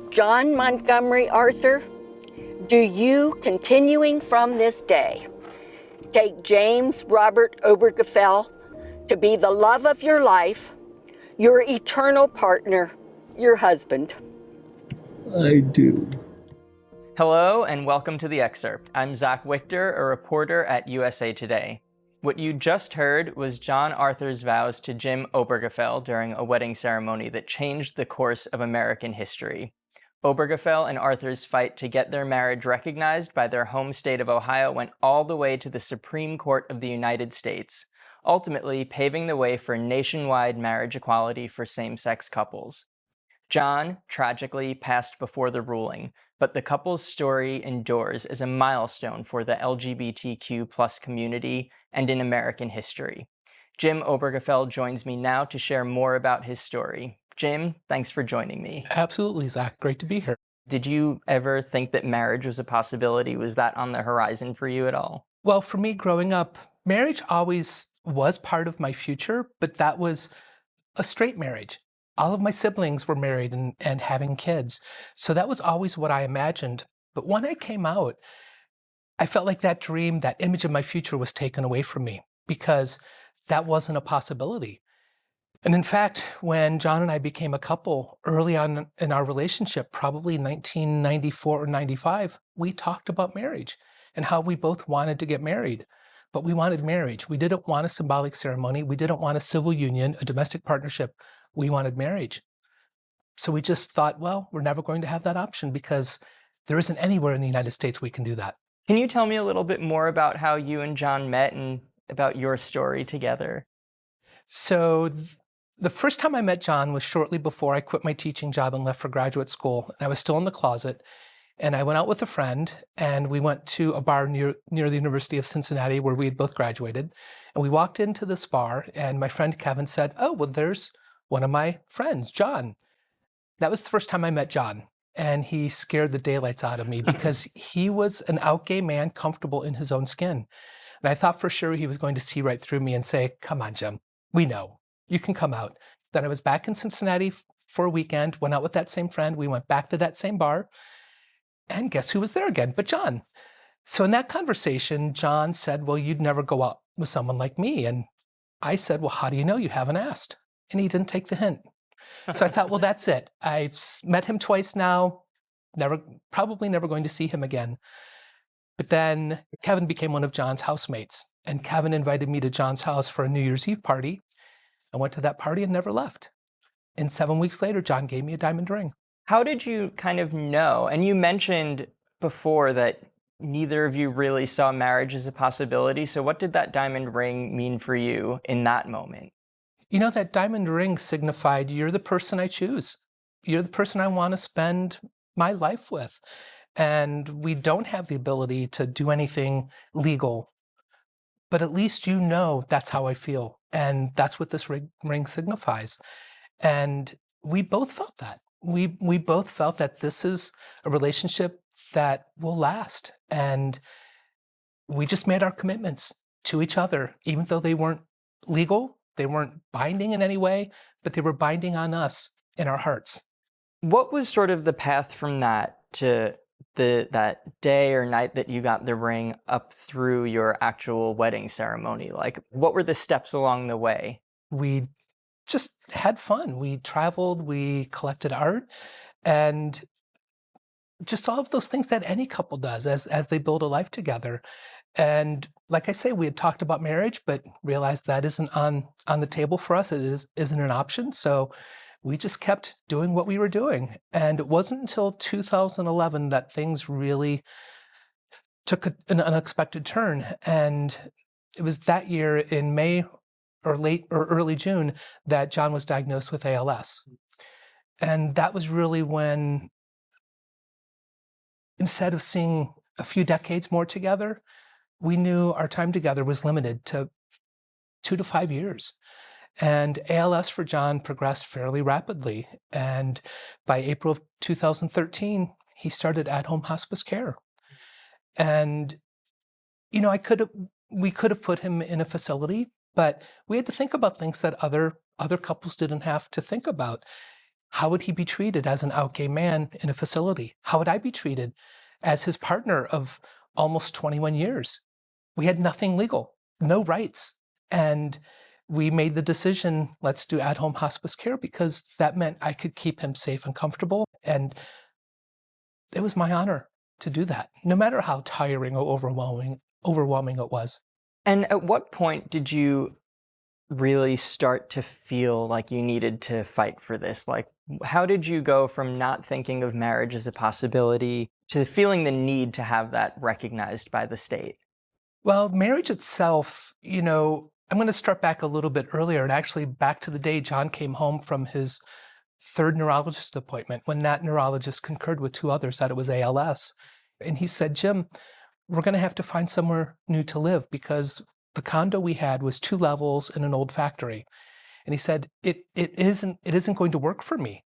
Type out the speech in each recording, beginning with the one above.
John Montgomery Arthur, do you, continuing from this day, take James Robert Obergefell to be the love of your life, your eternal partner, your husband? I do. Hello and welcome to The Excerpt. I'm Zach Wichter, a reporter at USA Today. What you just heard was John Arthur's vows to Jim Obergefell during a wedding ceremony that changed the course of American history. Obergefell and Arthur's fight to get their marriage recognized by their home state of Ohio went all the way to the Supreme Court of the United States, ultimately paving the way for nationwide marriage equality for same-sex couples. John, tragically, passed before the ruling, but the couple's story endures as a milestone for the LGBTQ+ community and in American history. Jim Obergefell joins me now to share more about his story. Jim, thanks for joining me. Absolutely, Zach. Great to be here. Did you ever think that marriage was a possibility? Was that on the horizon for you at all? Well, for me growing up, marriage always was part of my future, but that was a straight marriage. All of my siblings were married and having kids. So that was always what I imagined. But when I came out, I felt like that dream, that image of my future was taken away from me because that wasn't a possibility. And in fact, when John and I became a couple early on in our relationship, probably 1994 or 95, we talked about marriage and how we both wanted to get married. But we wanted marriage. We didn't want a symbolic ceremony. We didn't want a civil union, a domestic partnership. We wanted marriage. So we just thought, well, we're never going to have that option because there isn't anywhere in the United States we can do that. Can you tell me a little bit more about how you and John met and about your story together? So the first time I met John was shortly before I quit my teaching job and left for graduate school. I was still in the closet, and I went out with a friend, and we went to a bar near the University of Cincinnati where we had both graduated. And we walked into this bar, and my friend Kevin said, "Oh, well, there's one of my friends, John." That was the first time I met John, and he scared the daylights out of me because he was an out gay man comfortable in his own skin. And I thought for sure he was going to see right through me and say, "Come on, Jim, we know. You can come out." Then I was back in Cincinnati for a weekend, went out with that same friend. We went back to that same bar. And guess who was there again but John? So in that conversation, John said, "Well, you'd never go out with someone like me." And I said, "Well, how do you know? You haven't asked." And he didn't take the hint. So I thought, well, that's it. I've met him twice now, probably never going to see him again. But then Kevin became one of John's housemates. And Kevin invited me to John's house for a New Year's Eve party. I went to that party and never left. And 7 weeks later, John gave me a diamond ring. How did you kind of know? And you mentioned before that neither of you really saw marriage as a possibility. So what did that diamond ring mean for you in that moment? You know, that diamond ring signified you're the person I choose. You're the person I want to spend my life with. And we don't have the ability to do anything legal, but at least you know that's how I feel. And that's what this ring signifies. And we both felt that. We both felt that this is a relationship that will last. And we just made our commitments to each other, even though they weren't legal, they weren't binding in any way, but they were binding on us in our hearts. What was sort of the path from that to that day or night that you got the ring up through your actual wedding ceremony? Like, what were the steps along the way? We just had fun. We traveled, we collected art, and just all of those things that any couple does as they build a life together. And like I say, we had talked about marriage, but realized that isn't on the table for us. It isn't an option. So we just kept doing what we were doing. And it wasn't until 2011 that things really took an unexpected turn. And it was that year in May or late or early June that John was diagnosed with ALS. And that was really when, instead of seeing a few decades more together, we knew our time together was limited to 2 to 5 years. And ALS for John progressed fairly rapidly. And by April of 2013, he started at-home hospice care. And, you know, we could have put him in a facility, but we had to think about things that other couples didn't have to think about. How would he be treated as an out gay man in a facility? How would I be treated as his partner of almost 21 years? We had nothing legal, no rights. And we made the decision, let's do at-home hospice care, because that meant I could keep him safe and comfortable. And it was my honor to do that, no matter how tiring or overwhelming it was. And at what point did you really start to feel like you needed to fight for this? Like, how did you go from not thinking of marriage as a possibility to feeling the need to have that recognized by the state? Well, marriage itself, I'm going to start back a little bit earlier, and actually back to the day John came home from his third neurologist appointment, when that neurologist concurred with two others that it was ALS. And he said, Jim, we're going to have to find somewhere new to live, because the condo we had was 2 levels in an old factory. And he said, it isn't going to work for me.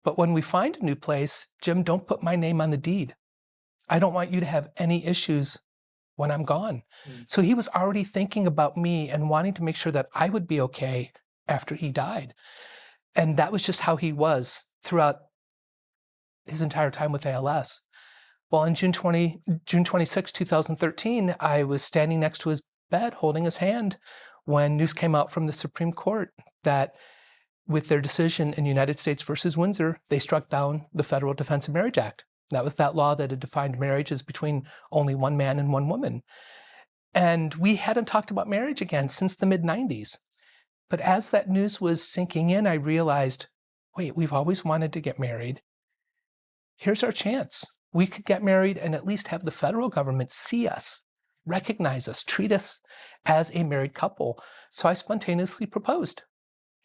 But when we find a new place, Jim, don't put my name on the deed. I don't want you to have any issues when I'm gone. So he was already thinking about me and wanting to make sure that I would be okay after he died. And that was just how he was throughout his entire time with ALS. Well, on June 26, 2013, I was standing next to his bed holding his hand when news came out from the Supreme Court that with their decision in United States versus Windsor, they struck down the Federal Defense of Marriage Act. That was that law that had defined marriage as between only one man and one woman. And we hadn't talked about marriage again since the mid-90s. But as that news was sinking in, I realized, wait, we've always wanted to get married. Here's our chance. We could get married and at least have the federal government see us, recognize us, treat us as a married couple. So I spontaneously proposed.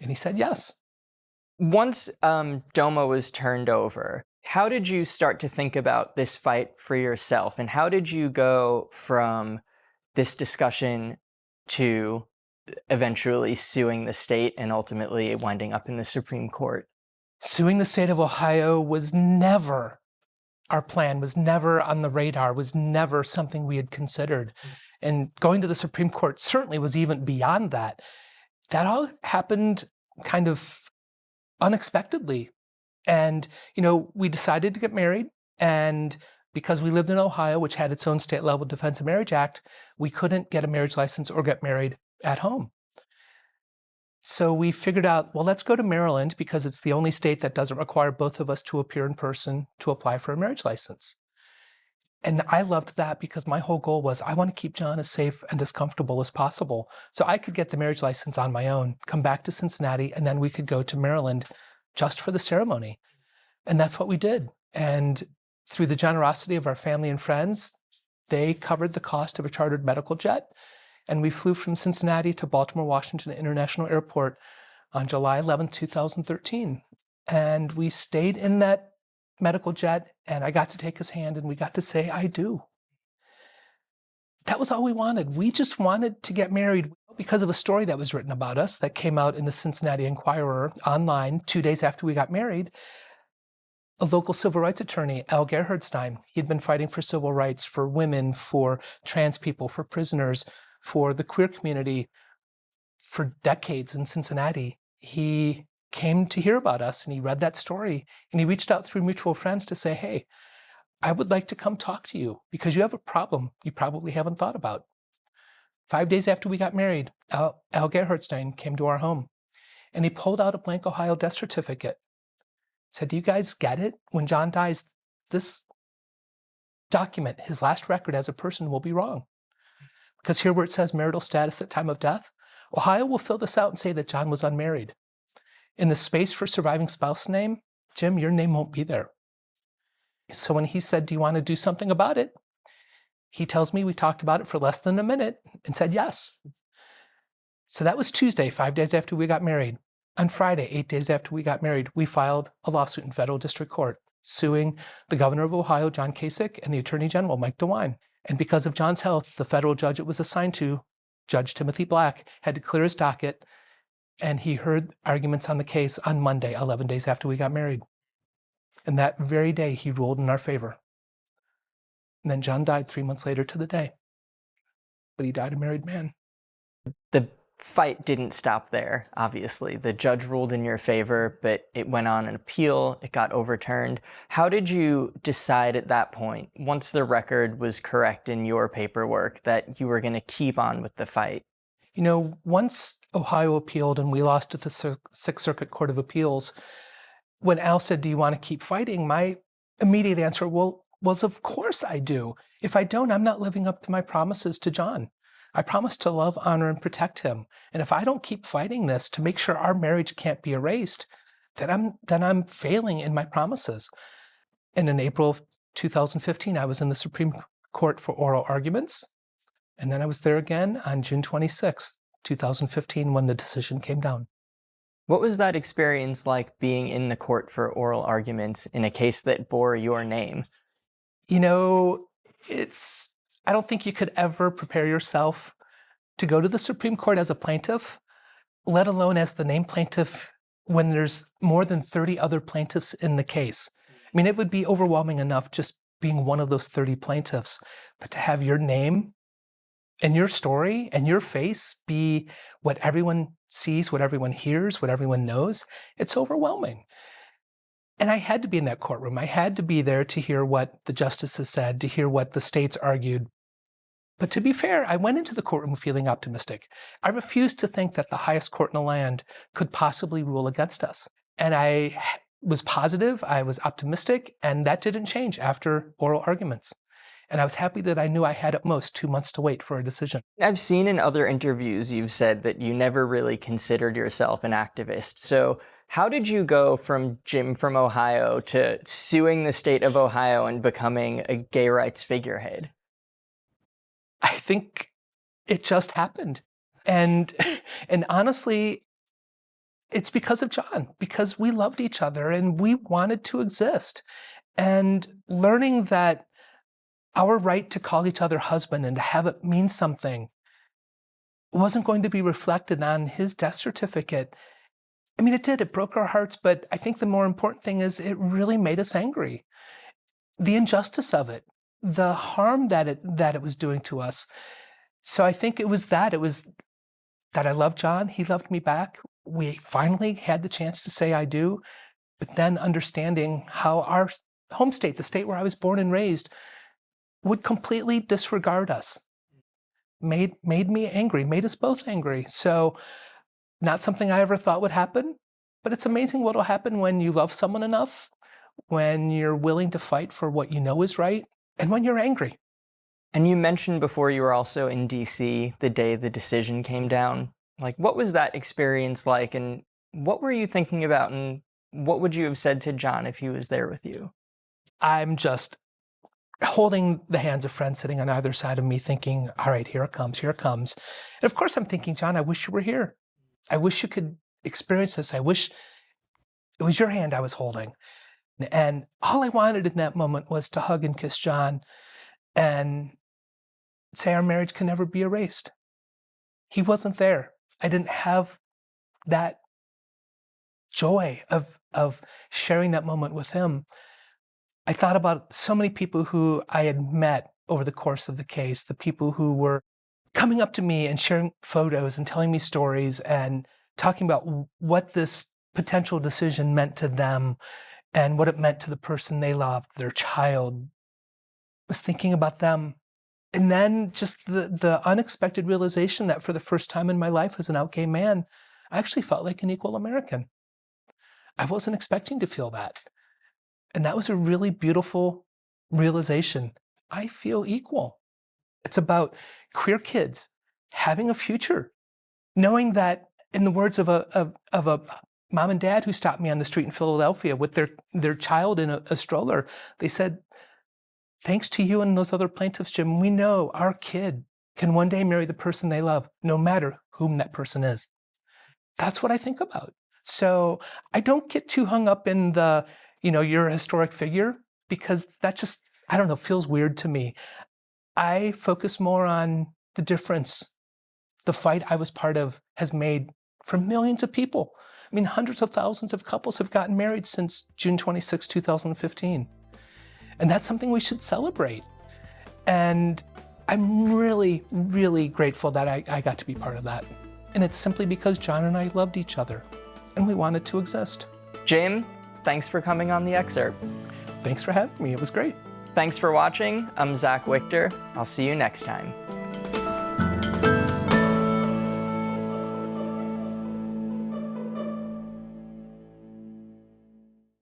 And he said yes. Once DOMA was turned over, how did you start to think about this fight for yourself? And how did you go from this discussion to eventually suing the state and ultimately winding up in the Supreme Court? Suing the state of Ohio was never our plan, was never on the radar, was never something we had considered. And going to the Supreme Court certainly was even beyond that. That all happened kind of unexpectedly. And, we decided to get married. And because we lived in Ohio, which had its own state level Defense of Marriage Act, we couldn't get a marriage license or get married at home. So we figured out, well, let's go to Maryland, because it's the only state that doesn't require both of us to appear in person to apply for a marriage license. And I loved that, because my whole goal was I want to keep John as safe and as comfortable as possible. So I could get the marriage license on my own, come back to Cincinnati, and then we could go to Maryland just for the ceremony. And that's what we did. And through the generosity of our family and friends, they covered the cost of a chartered medical jet. And we flew from Cincinnati to Baltimore Washington International Airport on July 11, 2013. And we stayed in that medical jet, and I got to take his hand, and we got to say, I do. That was all we wanted. We just wanted to get married because of a story that was written about us that came out in the Cincinnati Enquirer online 2 days after we got married. A local civil rights attorney, Al Gerhardstein, he'd been fighting for civil rights for women, for trans people, for prisoners, for the queer community for decades in Cincinnati. He came to hear about us, and he read that story, and he reached out through mutual friends to say, hey, I would like to come talk to you because you have a problem you probably haven't thought about. 5 days after we got married, Al Gerhardstein came to our home, and he pulled out a blank Ohio death certificate. Said, do you guys get it? When John dies, this document, his last record as a person, will be wrong. Because here where it says marital status at time of death, Ohio will fill this out and say that John was unmarried. In the space for surviving spouse name, Jim, your name won't be there. So when he said, do you want to do something about it? He tells me we talked about it for less than a minute and said yes. So that was Tuesday, 5 days after we got married. On Friday, 8 days after we got married, we filed a lawsuit in federal district court suing the governor of Ohio, John Kasich, and the attorney general, Mike DeWine. And because of John's health, the federal judge it was assigned to, Judge Timothy Black, had to clear his docket, and he heard arguments on the case on Monday, 11 days after we got married. And that very day, he ruled in our favor. And then John died 3 months later to the day. But he died a married man. The fight didn't stop there, obviously. The judge ruled in your favor, but it went on an appeal, it got overturned. How did you decide at that point, once the record was correct in your paperwork, that you were going to keep on with the fight? You know, once Ohio appealed and we lost at the Sixth Circuit Court of Appeals, when Al said, "Do you want to keep fighting?" my immediate answer was, "Of course I do. If I don't, I'm not living up to my promises to John. I promised to love, honor, and protect him. And if I don't keep fighting this to make sure our marriage can't be erased, then I'm failing in my promises." And in April of 2015, I was in the Supreme Court for oral arguments. And then I was there again on June 26th, 2015, when the decision came down. What was that experience like, being in the court for oral arguments in a case that bore your name? You know, I don't think you could ever prepare yourself to go to the Supreme Court as a plaintiff, let alone as the named plaintiff, when there's more than 30 other plaintiffs in the case. I mean, it would be overwhelming enough just being one of those 30 plaintiffs, but to have your name and your story and your face be what everyone sees, what everyone hears, what everyone knows, it's overwhelming. And I had to be in that courtroom. I had to be there to hear what the justices said, to hear what the states argued. But to be fair, I went into the courtroom feeling optimistic. I refused to think that the highest court in the land could possibly rule against us. And I was positive, I was optimistic, and that didn't change after oral arguments. And I was happy that I knew I had at most 2 months to wait for a decision. I've seen in other interviews you've said that you never really considered yourself an activist. So how did you go from Jim from Ohio to suing the state of Ohio and becoming a gay rights figurehead? I think it just happened. And honestly, it's because of John, because we loved each other and we wanted to exist. And learning that our right to call each other husband and to have it mean something wasn't going to be reflected on his death certificate. I mean, it did. It broke our hearts. But I think the more important thing is it really made us angry. The injustice of it, the harm that it was doing to us. So I think it was that. It was that I loved John. He loved me back. We finally had the chance to say I do. But then understanding how our home state, the state where I was born and raised, would completely disregard us, made me angry, made us both angry. So not something I ever thought would happen, but it's amazing what will happen when you love someone enough, when you're willing to fight for what you know is right, and when you're angry. And you mentioned before you were also in DC the day the decision came down. Like, what was that experience like, and what were you thinking about, and what would you have said to John if he was there with you? I'm just holding the hands of friends sitting on either side of me thinking, all right, here it comes, here it comes. And of course I'm thinking, John, I wish you were here. I wish you could experience this. I wish it was your hand I was holding. And all I wanted in that moment was to hug and kiss John and say our marriage can never be erased. He wasn't there. I didn't have that joy of sharing that moment with him. I thought about so many people who I had met over the course of the case, the people who were coming up to me and sharing photos and telling me stories and talking about what this potential decision meant to them and what it meant to the person they loved, their child. I was thinking about them. And then just the unexpected realization that for the first time in my life as an out gay man, I actually felt like an equal American. I wasn't expecting to feel that. And that was a really beautiful realization. I feel equal. It's about queer kids having a future, knowing that, in the words of a mom and dad who stopped me on the street in Philadelphia with their child in a stroller, they said, "Thanks to you and those other plaintiffs, Jim, we know our kid can one day marry the person they love, no matter whom that person is." That's what I think about. So I don't get too hung up in the, you're a historic figure, because that just, I don't know, feels weird to me. I focus more on the difference the fight I was part of has made for millions of people. I mean, hundreds of thousands of couples have gotten married since June 26, 2015. And that's something we should celebrate. And I'm really, really grateful that I got to be part of that. And it's simply because John and I loved each other, and we wanted to exist. Jim, thanks for coming on the Excerpt. Thanks for having me. It was great. Thanks for watching. I'm Zach Wichter. I'll see you next time.